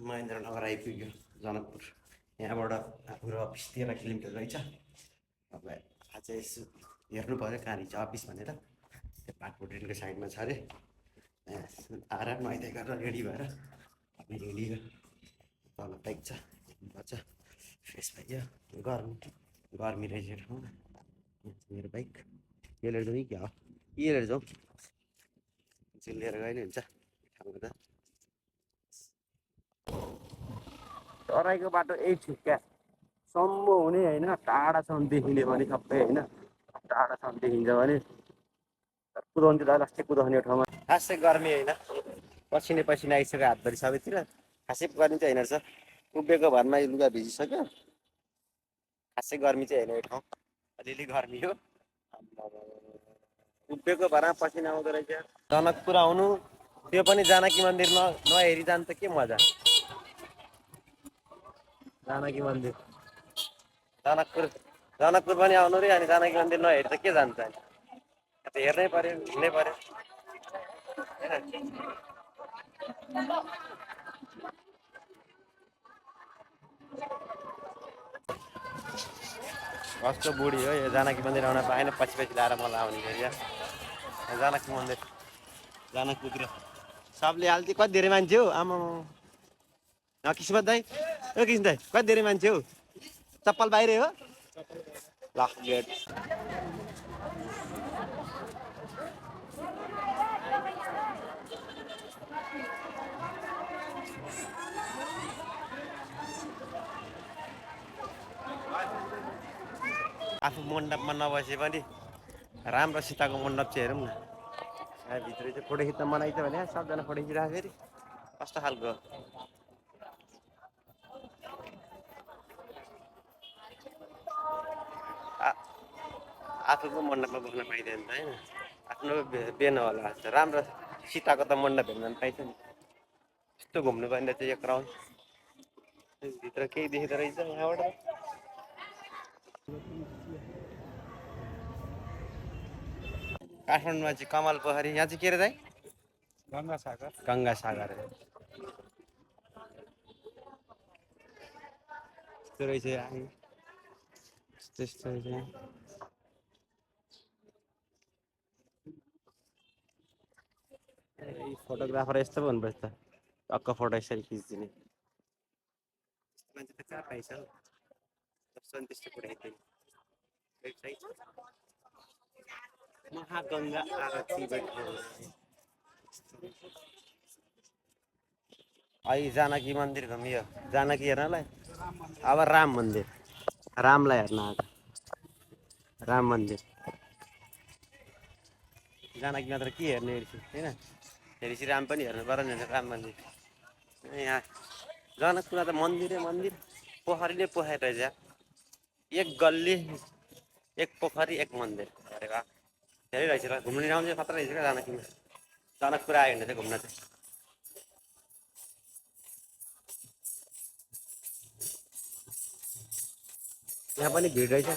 महेन्द्रनगर आइपुग्यो जनकपुर। यहाँबाट हाम्रो अफिस 13 किलोमिटर रहेछ। अब आज यसो हेर्नु पऱ्यो कहाँनिर छ अफिस भनेर। त्यो पाटपोटेनको साइडमा छ अरे। आएर नुहाइधुवाइ गरेर रेडी भएर अब हिँडियो तल बाइक छ हेर्नुपर्छ। फ्रेस भइयो। गर्मी रहेछ ठाउँ। मेरो बाइक यो लिएर जाउँ कि क्या हो यो लिएर जाउँ चाहिँ लिएर गयो नि हुन्छ ठाउँको त। तराईको बाटो यही ठिक क्या सम्म हुने होइन टाढासम्म देखिने पनि सबै होइन टाढासम्म देखिन्छ भने कुदाउनु चाहिँ लास्टै कुदाउने ठाउँमा खासै गर्मी होइन पसिनै पसिना आइसक्यो हातभरि सबैतिर। खासै गर्मी चाहिँ होइन रहेछ उभिएको भरमा लुगा भिजिसक्यो। खासै गर्मी चाहिँ होइन यो ठाउँ अलिअलि गर्मी हो। उभिएको भरमा पसिना आउँदो रहेछ। जनकपुर आउनु त्यो पनि जानकी मन्दिर नहेरी जानु त के मजा। जानकी मन्दिर जनकपुर पनि आउनु रे अनि जानकी मन्दिर नहेरी त के जान्छ अनि त हेर्नै पर्यो हिँड्नै पर्यो होइन। कस्तो बुढी हो यो जानकी मन्दिर आउन पाएन पछि पछि लाएर मलाई आउने फेरि जानकी मन्दिर जनकपुरतिर सबले हाल्थ्यो कति धेरै मान्छे हो आमा किस्मत दाइ ए किस्मत दाइ कति धेरै मान्छे हो चप्पल बाहिरै हो ल गेट। आफू मण्डपमा नबसे पनि राम्रो सीताको मण्डप चाहिँ हेरौँ न। भित्र चाहिँ फोटो खिच्न मनाइ छ भने सबजना फोटो खिचिरहेको फेरि कस्तो खालको आफूको मण्डपमा बस्न पाइँदैन त होइन आफ्नो बेन होला राम्रो सीताको त मण्डप हेर्न पाइन्छ नि। यस्तो घुम्नु पाइँदा चाहिँ एक राउन्ड भित्र केही देख्दो रहेछ यहाँबाट। काठमाडौँमा चाहिँ कमल पोखरी यहाँ चाहिँ के अरे दाइ गङ्गा सागर यस्तो रहेछ त्यस्तो रहेछ। फोटोग्राफर यस्तो पो हुनुपर्छ त टक्क फोटो यसरी खिचिदिने मान्छे त कहाँ पाइन्छ हौ त्यस्तो फोटो खिच्दैन। महागङ्गा आरती अहिले जानकी मन्दिर घुमियो जानकी हेर्नलाई। अब राम मन्दिर रामलाई हेर्न आएको राम मन्दिर जानकी मात्र के हेर्ने होइन हेरेपछि राम पनि हेर्नु पर्यो नि राम मन्दिर। यहाँ जनकपुरमा त मन्दिरै मन्दिर पोखरीले पोखरी रहेछ एक गल्ली एक पोखरी एक मन्दिर अरे वाह धेरै रहेछ र घुम्ने ठाउँ चाहिँ खतरा रहेछ क्या जानकीमा। जनकपुर आयो भने चाहिँ घुम्न चाहिँ यहाँ पनि भिड रहेछ।